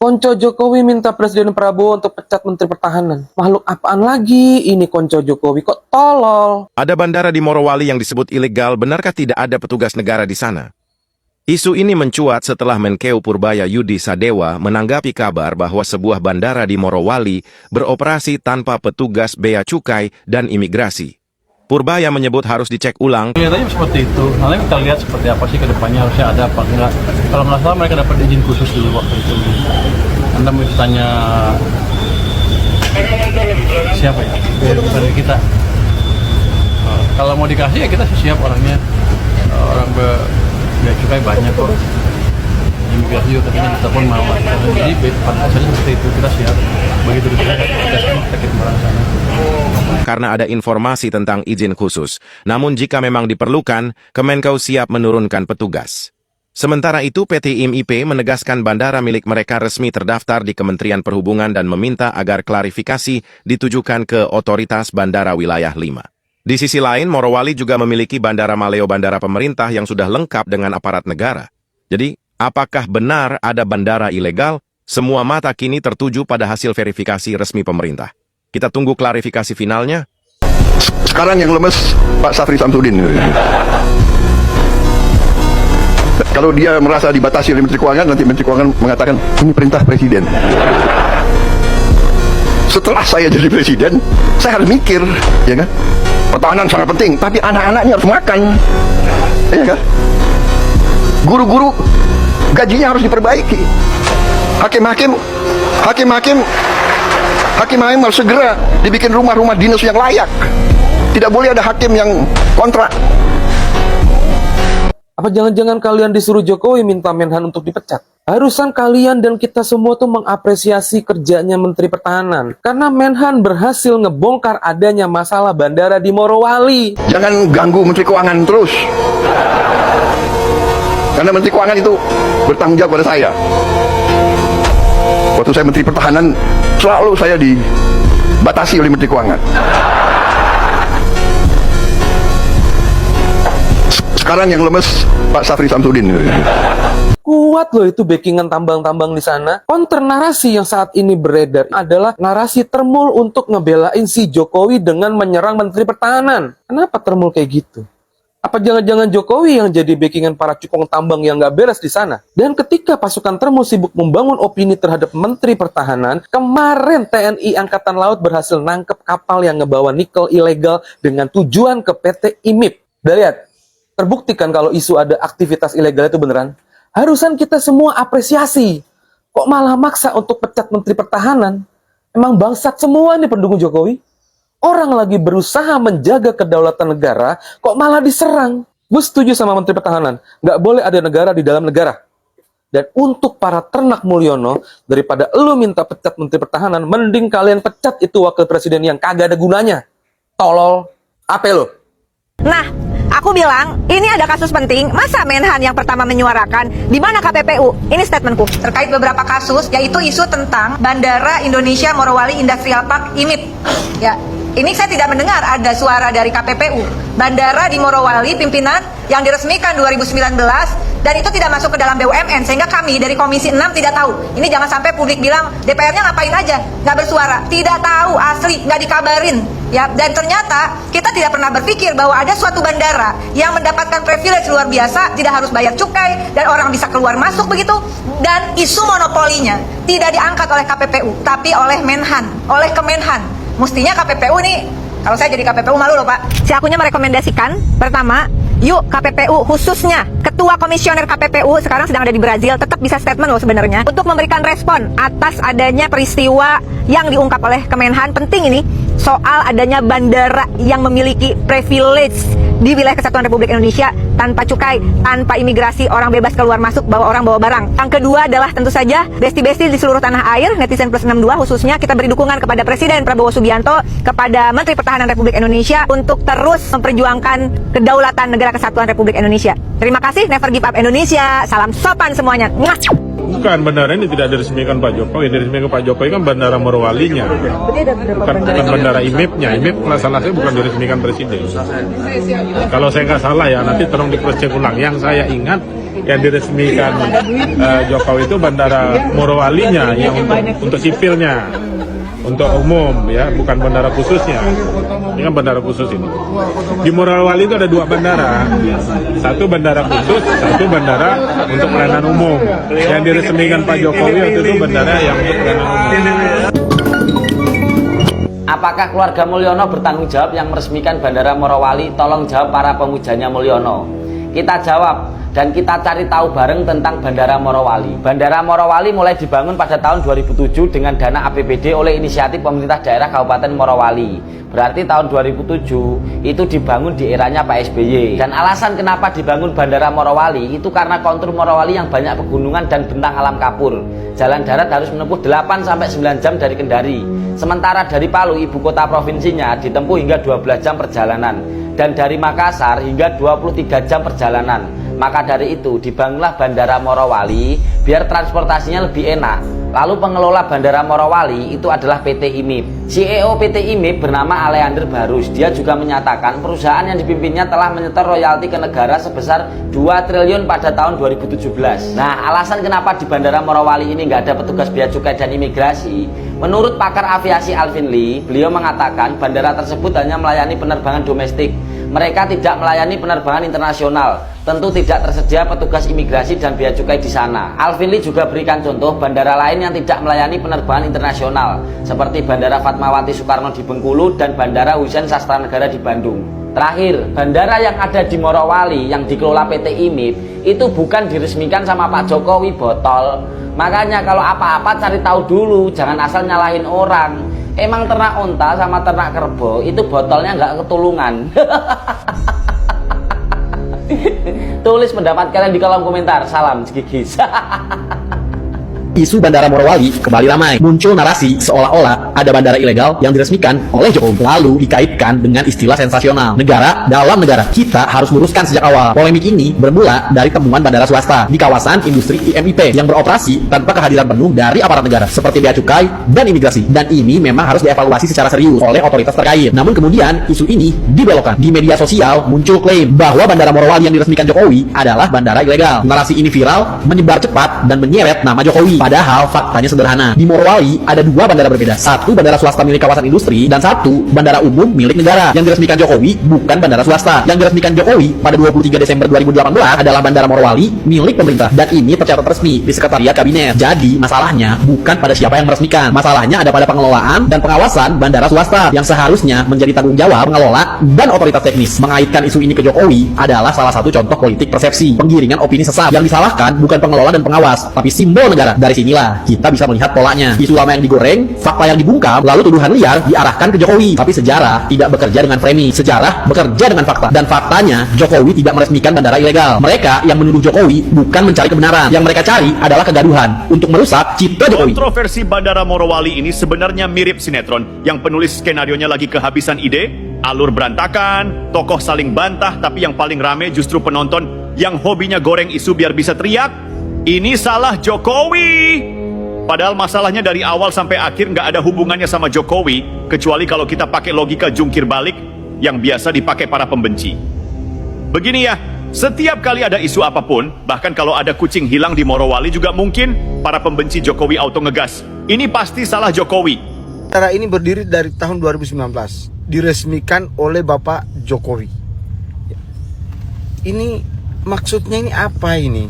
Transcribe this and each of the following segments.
Konco Jokowi minta Presiden Prabowo untuk pecat Menteri Pertahanan. Makhluk apaan lagi ini Konco Jokowi? Kok tolol? Ada bandara di Morowali yang disebut ilegal, benarkah tidak ada petugas negara di sana? Isu ini mencuat setelah Menkeu Purbaya Yudi Sadewa menanggapi kabar bahwa sebuah bandara di Morowali beroperasi tanpa petugas bea cukai dan imigrasi. Purbaya menyebut harus dicek ulang. Kelihatannya seperti itu. Nanti kita lihat seperti apa sih ke depannya, harusnya ada apa enggak. Kalau nggak salah mereka dapat izin khusus dulu waktu itu. Anda mau tanya siapa ya? Dari kita. Kalau mau dikasih ya kita siap orangnya. Orang bea cukai banyak kok. Imigrasi juga katanya kita pun mau. Jadi pada saat seperti itu kita siap. Begitu kita kirim orang sana. Karena ada informasi tentang izin khusus. Namun jika memang diperlukan, Kemenkeu siap menurunkan petugas. Sementara itu, PT IMIP menegaskan bandara milik mereka resmi terdaftar di Kementerian Perhubungan dan meminta agar klarifikasi ditujukan ke Otoritas Bandara Wilayah 5. Di sisi lain, Morowali juga memiliki Bandara Maleo, bandara pemerintah yang sudah lengkap dengan aparat negara. Jadi, apakah benar ada bandara ilegal? Semua mata kini tertuju pada hasil verifikasi resmi pemerintah. Kita tunggu klarifikasi finalnya. Sekarang yang lemes Pak Safri Samsudin. Kalau dia merasa dibatasi oleh Menteri Keuangan, nanti Menteri Keuangan mengatakan ini perintah Presiden. Setelah saya jadi Presiden, saya harus mikir, ya kan? Pertahanan sangat penting, tapi anak-anaknya harus makan, ya kan? Guru-guru gajinya harus diperbaiki. Hakim-hakim harus segera dibikin rumah-rumah dinas yang layak. Tidak boleh ada hakim yang kontrak. Apa jangan-jangan kalian disuruh Jokowi minta Menhan untuk dipecat? Harusan kalian dan kita semua tuh mengapresiasi kerjanya Menteri Pertahanan. Karena Menhan berhasil ngebongkar adanya masalah bandara di Morowali. Jangan ganggu Menteri Keuangan terus. Karena Menteri Keuangan itu bertanggung jawab pada saya. Waktu saya Menteri Pertahanan, selalu saya dibatasi oleh Menteri Keuangan. Sekarang yang lemes Pak Safri Samsudin. Kuat loh itu backingan tambang-tambang di sana. Counter narasi yang saat ini beredar adalah narasi Termul untuk ngebelain si Jokowi dengan menyerang Menteri Pertahanan. Kenapa Termul kayak gitu? Apa jangan-jangan Jokowi yang jadi backingan para cukong tambang yang nggak beres di sana? Dan ketika pasukan Termul sibuk membangun opini terhadap Menteri Pertahanan, kemarin TNI Angkatan Laut berhasil nangkep kapal yang ngebawa nikel ilegal dengan tujuan ke PT IMIP. Udah lihat? Terbuktikan kalau isu ada aktivitas ilegal itu beneran. Harusan kita semua apresiasi. Kok malah maksa untuk pecat Menteri Pertahanan? Emang bangsat semua nih pendukung Jokowi? Orang lagi berusaha menjaga kedaulatan negara, kok malah diserang. Gue setuju sama Menteri Pertahanan. Nggak boleh ada negara di dalam negara. Dan untuk para ternak Mulyono, daripada lu minta pecat Menteri Pertahanan, mending kalian pecat itu wakil presiden yang kagak ada gunanya. Tolol. Apa lo? Nah, aku bilang, ini ada kasus penting. Masa Menhan yang pertama menyuarakan, di mana KPPU? Ini statementku. Terkait beberapa kasus, yaitu isu tentang Bandara Indonesia Morowali Industrial Park IMIP. Ya, ini saya tidak mendengar ada suara dari KPPU. Bandara di Morowali, pimpinan yang diresmikan 2019, dan itu tidak masuk ke dalam BUMN, sehingga kami dari Komisi 6 tidak tahu. Ini jangan sampai publik bilang, DPR-nya ngapain aja, nggak bersuara. Tidak tahu, asli, nggak dikabarin. Ya, dan ternyata kita tidak pernah berpikir bahwa ada suatu bandara yang mendapatkan privilege luar biasa, tidak harus bayar cukai, dan orang bisa keluar masuk begitu. Dan isu monopolinya tidak diangkat oleh KPPU, tapi oleh Menhan, oleh Kemenhan. Mestinya KPPU nih, kalau saya jadi KPPU malu loh Pak. Si akunya merekomendasikan, pertama, yuk KPPU khususnya Ketua Komisioner KPPU sekarang sedang ada di Brazil, tetap bisa statement loh sebenarnya, untuk memberikan respon atas adanya peristiwa yang diungkap oleh Kemenhan. Penting ini, soal adanya bandara yang memiliki privilege di wilayah Kesatuan Republik Indonesia tanpa cukai, tanpa imigrasi, orang bebas keluar masuk, bawa orang bawa barang. Yang kedua adalah tentu saja besti-besti di seluruh tanah air, netizen plus 62 khususnya, kita beri dukungan kepada Presiden Prabowo Subianto, kepada Menteri Pertahanan Republik Indonesia untuk terus memperjuangkan kedaulatan negara Kesatuan Republik Indonesia. Terima kasih, never give up Indonesia, salam sopan semuanya. Mwah. Bukan, bandara ini tidak diresmikan Pak Jokowi. Diresmikan Pak Jokowi kan bandara Morowalinya, bukan bandara IMIP-nya. IMIP masalahnya bukan diresmikan Presiden. Kalau saya nggak salah ya, nanti tolong di cross check ulang. Yang saya ingat yang diresmikan Jokowi itu bandara Morowalinya yang untuk sipilnya, untuk umum ya, bukan bandara khususnya. Ini kan bandara khusus ini. Di Morowali itu ada 2 bandara, satu bandara khusus, satu bandara untuk pelayanan umum. Yang diresmikan Pak Jokowi itu bandara yang untuk pelayanan umum. Apakah keluarga Mulyono bertanggung jawab yang meresmikan Bandara Morowali? Tolong jawab para pemujanya Mulyono. Kita jawab dan kita cari tahu bareng tentang Bandara Morowali. Bandara Morowali mulai dibangun pada tahun 2007 dengan dana APBD oleh inisiatif pemerintah daerah Kabupaten Morowali. Berarti tahun 2007 itu dibangun di eranya Pak SBY. Dan alasan kenapa dibangun Bandara Morowali itu karena kontur Morowali yang banyak pegunungan dan bentang alam kapur. Jalan darat harus menempuh 8-9 jam dari Kendari. Sementara dari Palu, ibu kota provinsinya, ditempuh hingga 12 jam perjalanan. Dan dari Makassar hingga 23 jam perjalanan. Maka dari itu dibangunlah Bandara Morowali biar transportasinya lebih enak. Lalu pengelola Bandara Morowali itu adalah PT IMIP. CEO PT IMIP bernama Aleander Barus. Dia juga menyatakan perusahaan yang dipimpinnya telah menyetor royalti ke negara sebesar 2 triliun pada tahun 2017. Nah, alasan kenapa di Bandara Morowali ini nggak ada petugas bea cukai dan imigrasi, menurut pakar aviasi Alvin Lee, beliau mengatakan bandara tersebut hanya melayani penerbangan domestik. Mereka tidak melayani penerbangan internasional. Tentu tidak tersedia petugas imigrasi dan bea cukai di sana. Alvin Lee juga berikan contoh bandara lain yang tidak melayani penerbangan internasional, seperti Bandara Fatmawati Soekarno di Bengkulu dan Bandara Hussein Sastranegara di Bandung. Terakhir, bandara yang ada di Morowali yang dikelola PT IMIP itu bukan diresmikan sama Pak Jokowi, botol. Makanya kalau apa-apa cari tahu dulu, jangan asal nyalahin orang. Emang ternak onta sama ternak kerbau itu botolnya nggak ketulungan. Tulis pendapat kalian di kolom komentar. Salam Gigis. Isu Bandara Morowali kembali ramai. Muncul narasi seolah-olah ada bandara ilegal yang diresmikan oleh Jokowi, lalu dikaitkan dengan istilah sensasional. Negara dalam negara. Kita harus luruskan sejak awal. Polemik ini bermula dari temuan bandara swasta di kawasan industri IMIP yang beroperasi tanpa kehadiran penuh dari aparat negara seperti bea cukai dan imigrasi. Dan ini memang harus dievaluasi secara serius oleh otoritas terkait. Namun kemudian isu ini dibelokkan. Di media sosial muncul klaim bahwa Bandara Morowali yang diresmikan Jokowi adalah bandara ilegal. Narasi ini viral, menyebar cepat dan menyeret nama Jokowi. Padahal faktanya sederhana. Di Morowali ada 2 bandara berbeda. Satu bandara swasta milik kawasan industri dan satu bandara umum milik negara. Yang diresmikan Jokowi bukan bandara swasta. Yang diresmikan Jokowi pada 23 Desember 2018 adalah Bandara Morowali milik pemerintah. Dan ini tercatat resmi di Sekretariat Kabinet. Jadi masalahnya bukan pada siapa yang meresmikan. Masalahnya ada pada pengelolaan dan pengawasan bandara swasta yang seharusnya menjadi tanggung jawab pengelola dan otoritas teknis. Mengaitkan isu ini ke Jokowi adalah salah satu contoh politik persepsi, penggiringan opini sesat. Yang disalahkan bukan pengelola dan pengawas, tapi simbol negara. Dari sinilah kita bisa melihat polanya. Isu lama yang digoreng, fakta yang dibungkam, lalu tuduhan liar diarahkan ke Jokowi. Tapi sejarah tidak bekerja dengan framing. Sejarah bekerja dengan fakta. Dan faktanya, Jokowi tidak meresmikan bandara ilegal. Mereka yang menuduh Jokowi bukan mencari kebenaran. Yang mereka cari adalah kegaduhan untuk merusak citra Jokowi. Kontroversi Bandara Morowali ini sebenarnya mirip sinetron yang penulis skenarionya lagi kehabisan ide, alur berantakan, tokoh saling bantah, tapi yang paling rame justru penonton yang hobinya goreng isu biar bisa teriak, ini salah Jokowi. Padahal masalahnya dari awal sampai akhir nggak ada hubungannya sama Jokowi, kecuali kalau kita pakai logika jungkir balik yang biasa dipakai para pembenci. Begini ya, setiap kali ada isu apapun, bahkan kalau ada kucing hilang di Morowali juga mungkin para pembenci Jokowi auto ngegas. Ini pasti salah Jokowi. Bandara ini berdiri dari tahun 2019, diresmikan oleh Bapak Jokowi. Ini maksudnya ini apa ini?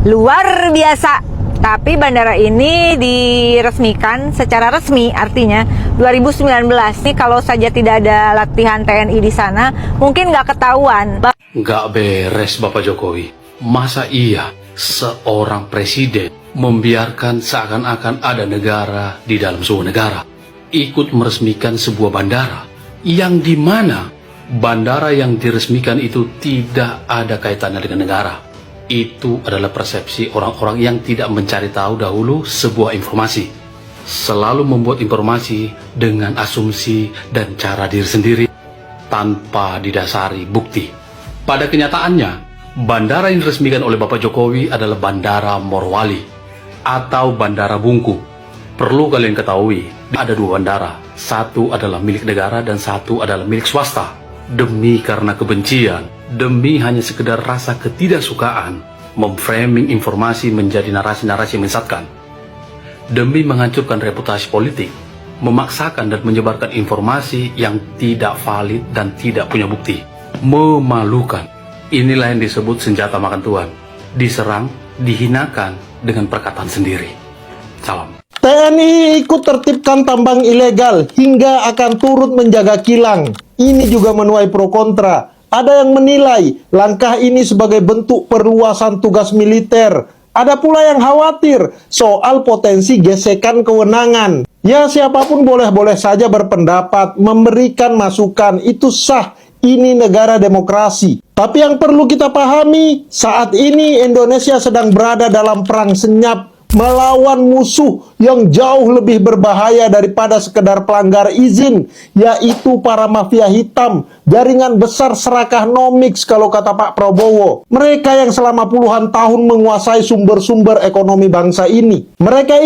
Luar biasa. Tapi bandara ini diresmikan secara resmi, artinya 2019. Nih kalau saja tidak ada latihan TNI di sana, mungkin nggak ketahuan. Nggak beres Bapak Jokowi. Masa iya seorang presiden membiarkan seakan-akan ada negara di dalam sebuah negara ikut meresmikan sebuah bandara yang dimana bandara yang diresmikan itu tidak ada kaitannya dengan negara. Itu adalah persepsi orang-orang yang tidak mencari tahu dahulu sebuah informasi. Selalu membuat informasi dengan asumsi dan cara diri sendiri tanpa didasari bukti. Pada kenyataannya, bandara yang diresmikan oleh Bapak Jokowi adalah Bandara Morowali atau Bandara Bungku. Perlu kalian ketahui, ada 2 bandara. Satu adalah milik negara dan satu adalah milik swasta. demi karena kebencian, demi hanya sekedar rasa ketidaksukaan, memframing informasi menjadi narasi-narasi yang menyesatkan, demi menghancurkan reputasi politik, memaksakan dan menyebarkan informasi yang tidak valid dan tidak punya bukti. Memalukan. Inilah yang disebut senjata makan tuan. Diserang, dihinakan dengan perkataan sendiri. Salam. TNI ikut tertibkan tambang ilegal hingga akan turut menjaga kilang. Ini juga menuai pro kontra. Ada yang menilai langkah ini sebagai bentuk perluasan tugas militer. Ada pula yang khawatir soal potensi gesekan kewenangan. Ya, siapapun boleh-boleh saja berpendapat, memberikan masukan, itu sah. Ini negara demokrasi. Tapi yang perlu kita pahami, saat ini Indonesia sedang berada dalam perang senyap melawan musuh yang jauh lebih berbahaya daripada sekedar pelanggar izin, yaitu para mafia hitam, jaringan besar serakah nomiks kalau kata Pak Prabowo. Mereka yang selama puluhan tahun menguasai sumber-sumber ekonomi bangsa ini. Mereka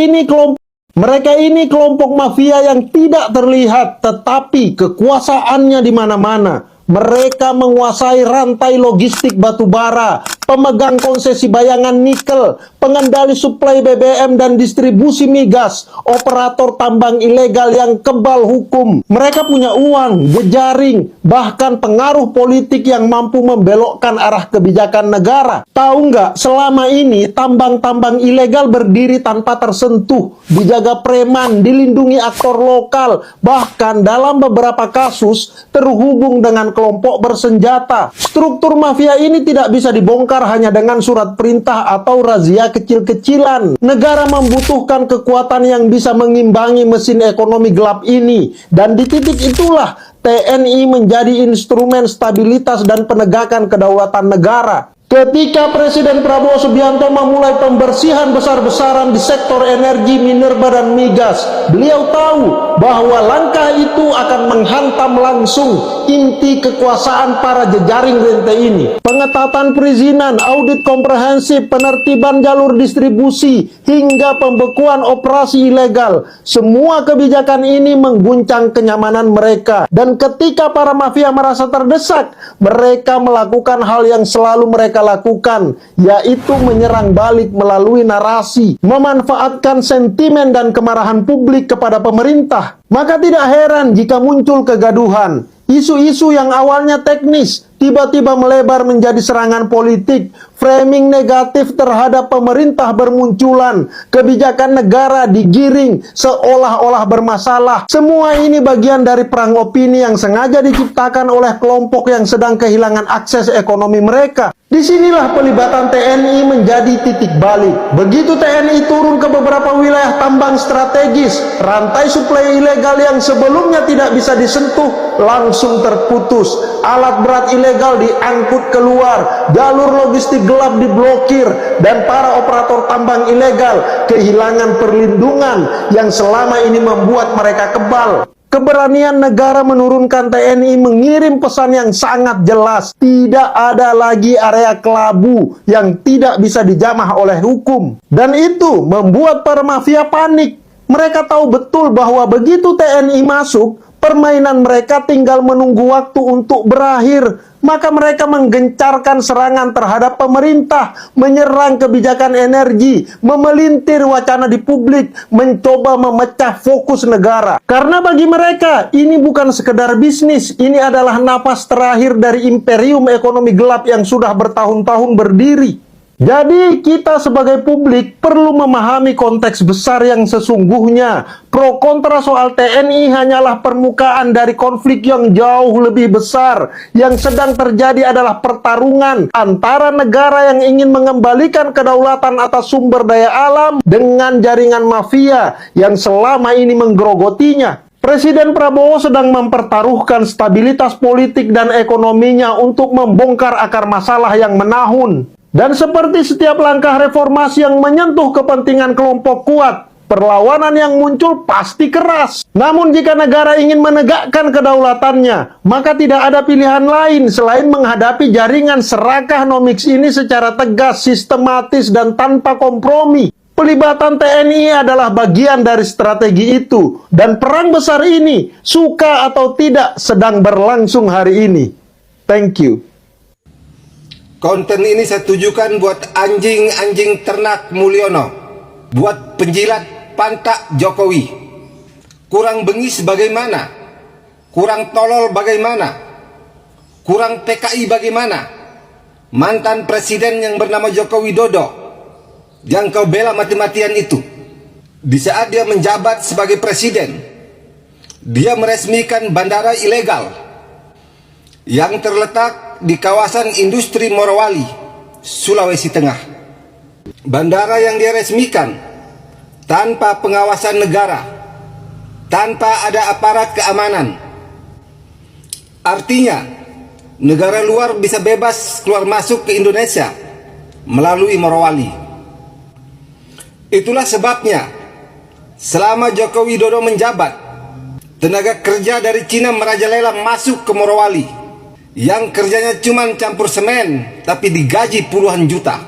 ini kelompok mafia yang tidak terlihat, tetapi kekuasaannya di mana-mana. Mereka menguasai rantai logistik batu bara, pemegang konsesi bayangan nikel, pengendali suplai BBM dan distribusi migas, operator tambang ilegal yang kebal hukum. Mereka punya uang, jejaring, bahkan pengaruh politik yang mampu membelokkan arah kebijakan negara. Tahu nggak, selama ini tambang-tambang ilegal berdiri tanpa tersentuh, dijaga preman, dilindungi aktor lokal, bahkan dalam beberapa kasus terhubung dengan kelompok bersenjata. Struktur mafia ini tidak bisa dibongkar hanya dengan surat perintah atau razia kecil-kecilan. Negara membutuhkan kekuatan yang bisa mengimbangi mesin ekonomi gelap ini. Dan di titik itulah TNI menjadi instrumen stabilitas dan penegakan kedaulatan negara. Ketika Presiden Prabowo Subianto memulai pembersihan besar-besaran di sektor energi, minerba, dan migas, beliau tahu bahwa langkah itu akan menghantam langsung inti kekuasaan para jejaring rente ini. Pengetatan perizinan, audit komprehensif, penertiban jalur distribusi, hingga pembekuan operasi ilegal. Semua kebijakan ini mengguncang kenyamanan mereka. Dan ketika para mafia merasa terdesak, mereka melakukan hal yang selalu mereka lakukan, yaitu menyerang balik melalui narasi, memanfaatkan sentimen dan kemarahan publik kepada pemerintah. Maka tidak heran jika muncul kegaduhan. Isu-isu yang awalnya teknis tiba-tiba melebar menjadi serangan politik, framing negatif terhadap pemerintah bermunculan, kebijakan negara digiring seolah-olah bermasalah. Semua ini bagian dari perang opini yang sengaja diciptakan oleh kelompok yang sedang kehilangan akses ekonomi mereka. Disinilah pelibatan TNI menjadi titik balik. Begitu TNI turun ke beberapa wilayah tambang strategis, rantai suplai ilegal yang sebelumnya tidak bisa disentuh langsung terputus. Alat berat ilegal diangkut keluar, jalur logistik gelap diblokir, dan para operator tambang ilegal kehilangan perlindungan yang selama ini membuat mereka kebal. Keberanian negara menurunkan TNI mengirim pesan yang sangat jelas. Tidak ada lagi area kelabu yang tidak bisa dijamah oleh hukum. Dan itu membuat para mafia panik. Mereka tahu betul bahwa begitu TNI masuk, permainan mereka tinggal menunggu waktu untuk berakhir. Maka mereka menggencarkan serangan terhadap pemerintah, menyerang kebijakan energi, memelintir wacana di publik, mencoba memecah fokus negara. Karena bagi mereka, ini bukan sekedar bisnis, ini adalah napas terakhir dari imperium ekonomi gelap yang sudah bertahun-tahun berdiri. Jadi kita sebagai publik perlu memahami konteks besar yang sesungguhnya. Pro kontra soal TNI hanyalah permukaan dari konflik yang jauh lebih besar. Yang sedang terjadi adalah pertarungan antara negara yang ingin mengembalikan kedaulatan atas sumber daya alam dengan jaringan mafia yang selama ini menggerogotinya. Presiden Prabowo sedang mempertaruhkan stabilitas politik dan ekonominya untuk membongkar akar masalah yang menahun. Dan seperti setiap langkah reformasi yang menyentuh kepentingan kelompok kuat, perlawanan yang muncul pasti keras. Namun jika negara ingin menegakkan kedaulatannya, maka tidak ada pilihan lain selain menghadapi jaringan serakah nomiks ini secara tegas, sistematis, dan tanpa kompromi. Pelibatan TNI adalah bagian dari strategi itu, dan perang besar ini, suka atau tidak, sedang berlangsung hari ini. Thank you. Konten ini saya tujukan buat anjing-anjing ternak Mulyono, buat penjilat pantak Jokowi. Kurang bengis bagaimana? Kurang tolol bagaimana? Kurang PKI bagaimana? Mantan presiden yang bernama Joko Widodo yang kau bela mati-matian itu, di saat dia menjabat sebagai presiden, dia meresmikan bandara ilegal yang terletak di kawasan industri Morowali, Sulawesi Tengah. Bandara yang dia resmikan tanpa pengawasan negara, tanpa ada aparat keamanan. Artinya, negara luar bisa bebas keluar masuk ke Indonesia melalui Morowali. Itulah sebabnya, selama Joko Widodo menjabat, tenaga kerja dari Cina merajalela masuk ke Morowali, yang kerjanya cuma campur semen, tapi digaji puluhan juta.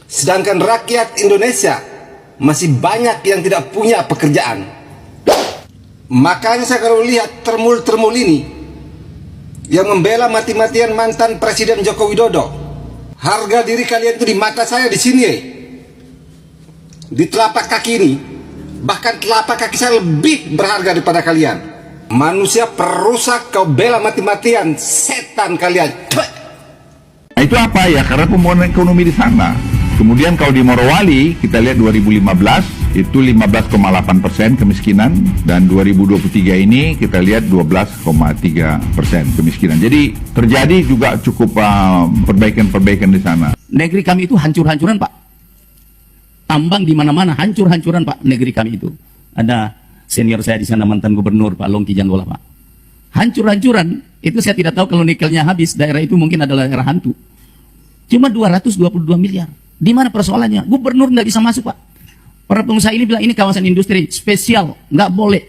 Sedangkan rakyat Indonesia masih banyak yang tidak punya pekerjaan. Makanya saya kalau lihat termul-termul ini, yang membela mati-matian mantan Presiden Joko Widodo, harga diri kalian itu di mata saya di sini, di telapak kaki ini, bahkan telapak kaki saya lebih berharga daripada kalian. Manusia perusak, kau bela mati-matian, setan kalian. Nah, itu apa ya? Karena pembangunan ekonomi di sana. Kemudian kalau di Morowali, kita lihat 2015 itu 15,8% kemiskinan, dan 2023 ini kita lihat 12,3% kemiskinan. Jadi terjadi juga cukup perbaikan-perbaikan di sana. Negeri kami itu hancur-hancuran, Pak. Tambang di mana-mana, hancur-hancuran, Pak, negeri kami itu. Ada senior saya di sana, mantan gubernur, Pak Longki Janggola, Pak. Hancur-hancuran, itu saya tidak tahu kalau nikelnya habis, daerah itu mungkin adalah daerah hantu. Cuma 222 miliar. Di mana persoalannya? Gubernur nggak bisa masuk, Pak. Para pengusaha ini bilang ini kawasan industri spesial, nggak boleh.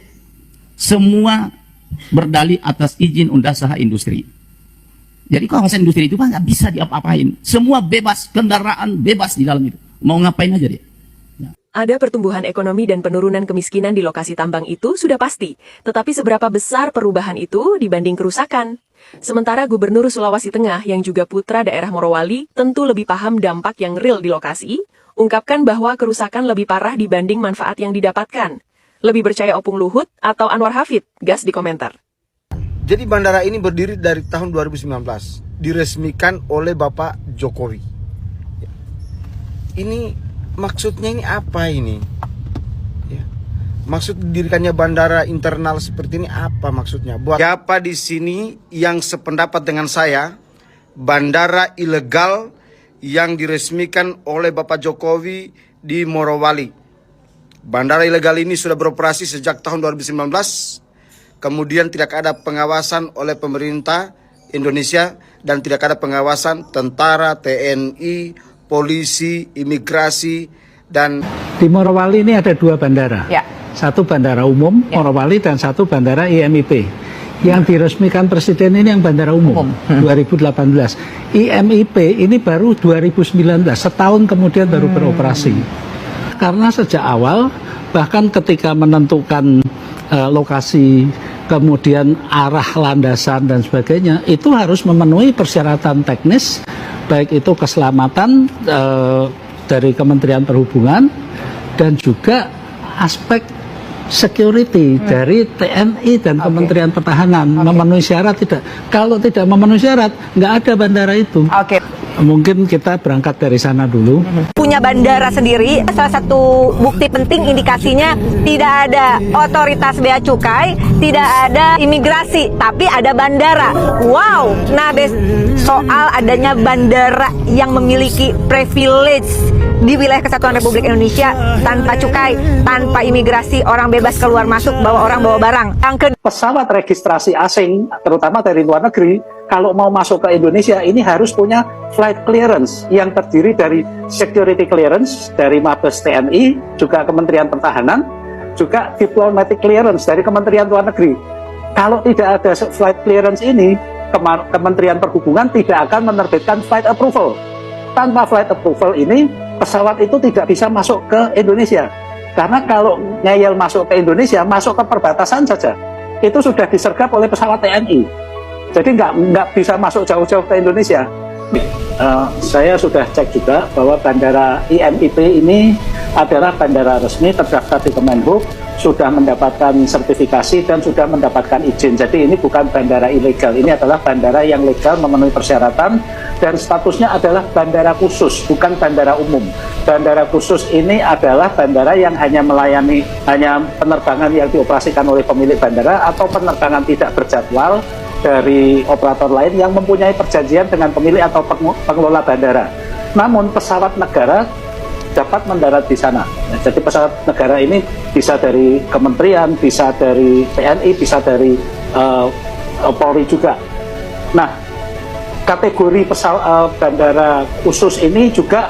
Semua berdalih atas izin undasaha industri. Jadi kawasan industri itu Pak nggak bisa diapa-apain. Semua bebas, kendaraan bebas di dalam itu. Mau ngapain aja dia. Ada pertumbuhan ekonomi dan penurunan kemiskinan di lokasi tambang itu sudah pasti. Tetapi seberapa besar perubahan itu dibanding kerusakan? Sementara Gubernur Sulawesi Tengah yang juga putra daerah Morowali tentu lebih paham dampak yang real di lokasi, ungkapkan bahwa kerusakan lebih parah dibanding manfaat yang didapatkan. Lebih percaya Opung Luhut atau Anwar Hafid? Gas di komentar. Jadi bandara ini berdiri dari tahun 2019, diresmikan oleh Bapak Jokowi. Ini maksudnya ini apa ini? Ya. Maksud didirikannya bandara internal seperti ini apa maksudnya? Buat siapa di sini yang sependapat dengan saya, bandara ilegal yang diresmikan oleh Bapak Jokowi di Morowali. Bandara ilegal ini sudah beroperasi sejak tahun 2019, kemudian tidak ada pengawasan oleh pemerintah Indonesia dan tidak ada pengawasan tentara, TNI, polisi, imigrasi, dan di Morowali ini ada dua bandara. Ya. Satu bandara umum Morowali dan satu bandara IMIP. Yang diresmikan Presiden ini yang bandara umum 2018. IMIP ini baru 2019, setahun kemudian baru beroperasi. Karena sejak awal, bahkan ketika menentukan lokasi, kemudian arah landasan dan sebagainya, itu harus memenuhi persyaratan teknis, baik itu keselamatan dari Kementerian Perhubungan dan juga aspek security dari TNI dan Kementerian Pertahanan. Memenuhi syarat tidak? Kalau tidak memenuhi syarat, nggak ada bandara itu. Mungkin kita berangkat dari sana dulu. Punya bandara sendiri, salah satu bukti penting indikasinya tidak ada otoritas bea cukai, tidak ada imigrasi, tapi ada bandara. Wow, nah soal adanya bandara yang memiliki privilege di wilayah Kesatuan Republik Indonesia tanpa cukai, tanpa imigrasi, orang bebas keluar masuk, bawa orang bawa barang. Pesawat registrasi asing, terutama dari luar negeri, kalau mau masuk ke Indonesia ini harus punya flight clearance yang terdiri dari security clearance dari Mabes TNI, juga Kementerian Pertahanan, juga diplomatic clearance dari Kementerian Luar Negeri. Kalau tidak ada flight clearance ini, Kementerian Perhubungan tidak akan menerbitkan flight approval. Tanpa flight approval ini, pesawat itu tidak bisa masuk ke Indonesia. Karena kalau ngeyel masuk ke Indonesia, masuk ke perbatasan saja, itu sudah disergap oleh pesawat TNI. Jadi nggak bisa masuk jauh-jauh ke Indonesia. Saya sudah cek juga bahwa bandara IMIP ini adalah bandara resmi terdaftar di Kemenhub, sudah mendapatkan sertifikasi dan sudah mendapatkan izin. Jadi ini bukan bandara ilegal, ini adalah bandara yang legal memenuhi persyaratan dan statusnya adalah bandara khusus, bukan bandara umum. Bandara khusus ini adalah bandara yang hanya melayani penerbangan yang dioperasikan oleh pemilik bandara atau penerbangan tidak berjadwal dari operator lain yang mempunyai perjanjian dengan pemilik atau pengelola bandara. Namun pesawat negara dapat mendarat di sana. Jadi pesawat negara ini bisa dari kementerian, bisa dari TNI, bisa dari Polri juga. Nah, kategori pesawat bandara khusus ini juga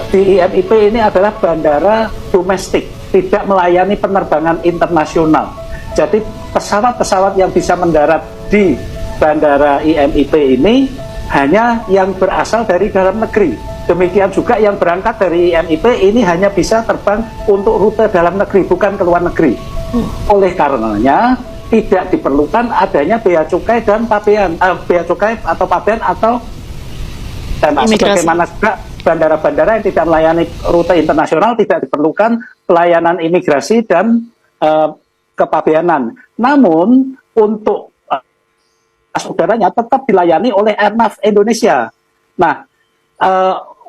di IMIP ini adalah bandara domestik, tidak melayani penerbangan internasional. Jadi pesawat-pesawat yang bisa mendarat di bandara IMIP ini hanya yang berasal dari dalam negeri. Demikian juga yang berangkat dari IMIP ini hanya bisa terbang untuk rute dalam negeri, bukan ke luar negeri. Oleh karenanya tidak diperlukan adanya bea cukai dan pabean, bea cukai atau pabean atau dan sebagaimana juga bandara-bandara yang tidak melayani rute internasional tidak diperlukan pelayanan imigrasi dan kepabeanan. Namun untuk udaranya tetap dilayani oleh Airnav Indonesia. Nah,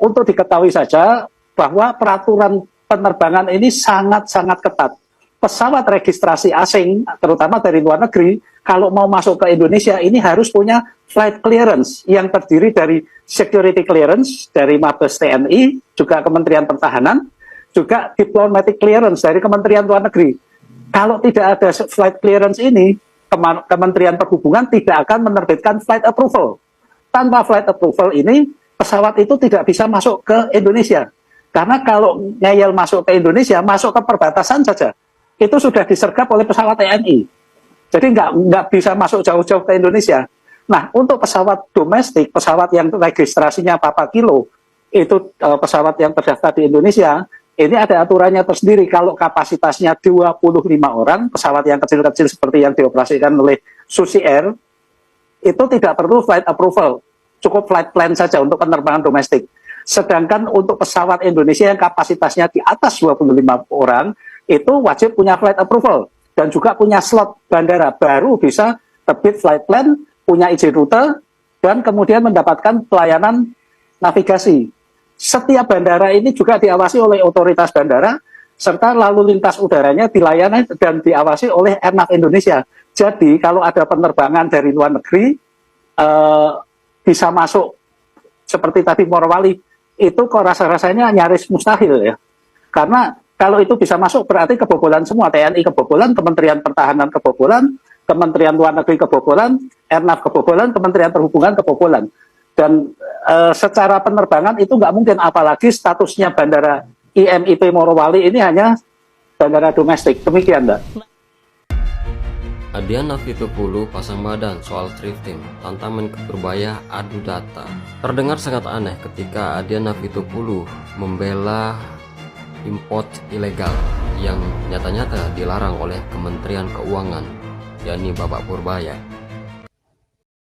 untuk diketahui saja bahwa peraturan penerbangan ini sangat-sangat ketat. Pesawat registrasi asing, terutama dari luar negeri, kalau mau masuk ke Indonesia ini harus punya flight clearance yang terdiri dari security clearance dari Mabes TNI, juga Kementerian Pertahanan, juga diplomatic clearance dari Kementerian Luar Negeri. Kalau tidak ada flight clearance ini, Kementerian Perhubungan tidak akan menerbitkan flight approval. Tanpa flight approval ini, pesawat itu tidak bisa masuk ke Indonesia. Karena kalau ngeyel masuk ke Indonesia, masuk ke perbatasan saja, itu sudah disergap oleh pesawat TNI. Jadi nggak bisa masuk jauh-jauh ke Indonesia. Nah, untuk pesawat domestik, pesawat yang registrasinya Papa Kilo, itu pesawat yang terdaftar di Indonesia, ini ada aturannya tersendiri. Kalau kapasitasnya 25 orang, pesawat yang kecil-kecil seperti yang dioperasikan oleh Susi Air, itu tidak perlu flight approval, cukup flight plan saja untuk penerbangan domestik. Sedangkan untuk pesawat Indonesia yang kapasitasnya di atas 25 orang, itu wajib punya flight approval dan juga punya slot bandara, baru bisa terbit flight plan, punya izin rute, dan kemudian mendapatkan pelayanan navigasi. Setiap bandara ini juga diawasi oleh otoritas bandara, serta lalu lintas udaranya dilayani dan diawasi oleh Airnav Indonesia. Jadi kalau ada penerbangan dari luar negeri, bisa masuk seperti tadi Morowali, itu kok rasa-rasanya nyaris mustahil ya. Karena kalau itu bisa masuk berarti kebobolan semua, TNI kebobolan, Kementerian Pertahanan kebobolan, Kementerian Luar Negeri kebobolan, Airnav kebobolan, Kementerian Perhubungan kebobolan. Dan secara penerbangan itu nggak mungkin, apalagi statusnya bandara IMIP Morowali ini hanya bandara domestik. Demikian, Mbak. Adian Navitupulu pasang badan soal thrifting, tantangan berbahaya adu data. Terdengar sangat aneh ketika Adian Navitupulu membela import ilegal yang nyata-nyata dilarang oleh Kementerian Keuangan, yakni Bapak Purbaya.